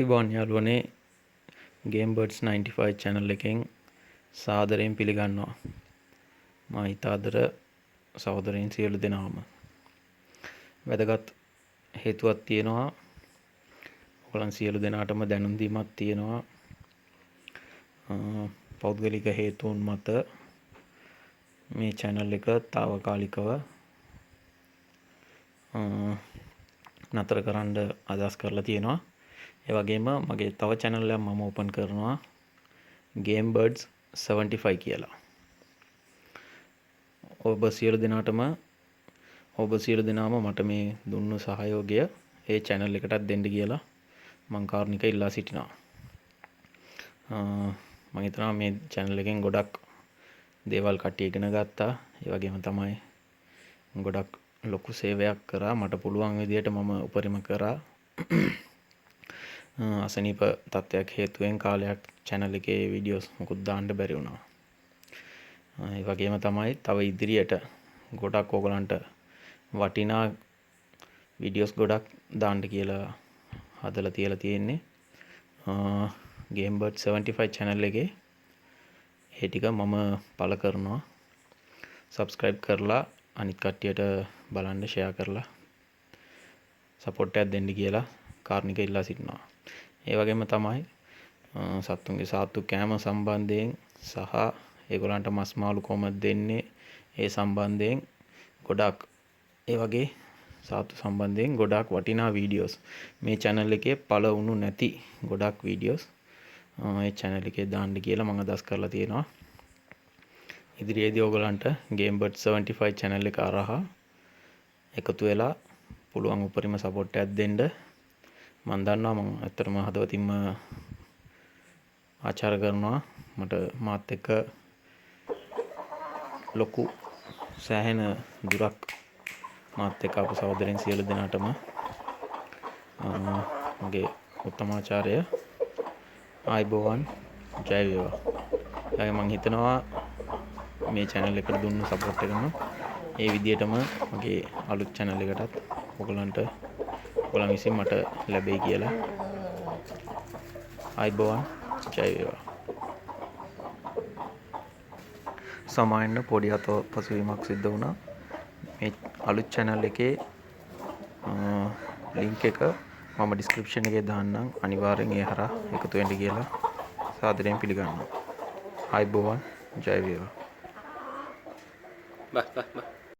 අයිබෝන් යාළුවනේ game birds 95 channel එකෙන් සාදරයෙන් පිළිගන්නවා. මා ඊතාදර සහෝදරයන් සියලු දෙනාම. වැදගත් හේතුවක් තියෙනවා. ඔයගලන් සියලු දෙනාටම දැනුම් දීමක් තියෙනවා. පෞද්ගලික හේතුන් මත මේ channel එක తాවකාලිකව නතර කරන්න අදහස් කරලා තියෙනවා. ඒ වගේම මගේ තව channel එකක් මම open කරනවා Game Birds 75 කියලා. ඔබ සියලු දෙනාම මට මේ දුන්නු සහයෝගය ඒ channel එකටත් දෙන්න කියලා මම කාරුණික ඉල්ලා සිටිනවා. මම හිතනවා මේ channel එකෙන් ගොඩක් දේවල් කට්ටිය ඉගෙන ගත්තා. ඒ වගේම තමයි ගොඩක් ලොකු සේවයක් කරා. මට පුළුවන් විදියට මම උපරිම කරා. අසනීප තත්ත්වයක් හේතුවෙන් කාලයක් channel එකේ වීඩියෝස් මොකුත් දාන්න බැරි වුණා. ඒ වගේම තමයි තව ඉදිරියට ගොඩක් ඕගලන්ට වටිනා වීඩියෝස් ගොඩක් දාන්න කියලා හදලා තියලා තියෙන්නේ. Game Bird 75 channel එකේ ඒ ටික මම පළ කරනවා. subscribe කරලා අනිත් කට්ටියට බලන්න share කරලා support එකක් දෙන්න කියලා කාරුණික ඉල්ලා සිටිනවා. ඒ වගේම තමයි සත්තුන්ගේ සාත්තු කෑම සම්බන්ධයෙන් සහ ඒගොල්ලන්ට මස් මාළු කොහොමද දෙන්නේ ඒ සම්බන්ධයෙන් ගොඩක් ඒ වගේ සාත්තු සම්බන්ධයෙන් ගොඩක් වටිනා වීඩියෝස් මේ channel එකේ පළ වුණු නැති ගොඩක් වීඩියෝස් මේ channel එකේ දාන්න කියලා මම අදහස් කරලා තියෙනවා. ඉදිරියේදී ඕගලන්ට Game Bird 75 channel එක හරහා එකතු වෙලා පුළුවන් උපරිම support එකක් දෙන්න. මම දන්නවා මම ඇත්තටම හදවතින්ම ආචාර කරනවා. මට මාත් එක්ක ලොකු සෑහෙන දුරක් මාත් එක්ක අප සහෝදරයන් සියලු දෙනාටම මගේ උත්තමාචාරය ආයිබෝවන් ජය වේවා. ඊළඟ මම හිතනවා මේ channel එකට දුන්නු support එකම ඒ විදියටම මගේ අලුත් channel එකටත් ඔයගලන්ට ඔයගලන් විසින් මට ලැබෙයි කියලා. ආයිබෝවන් ජය වේවා. සමායන්න පොඩි පසුවීමක් සිද්ධ වුණා. මේ අලුත් channel එකේ link එක මම description එකේ දාන්නම්. අනිවාර්යෙන් ඒ හරහා එකතු වෙන්න කියලා සාදරයෙන් පිළිගන්නවා. ආයිබෝවන් ජය වේවා. Bye.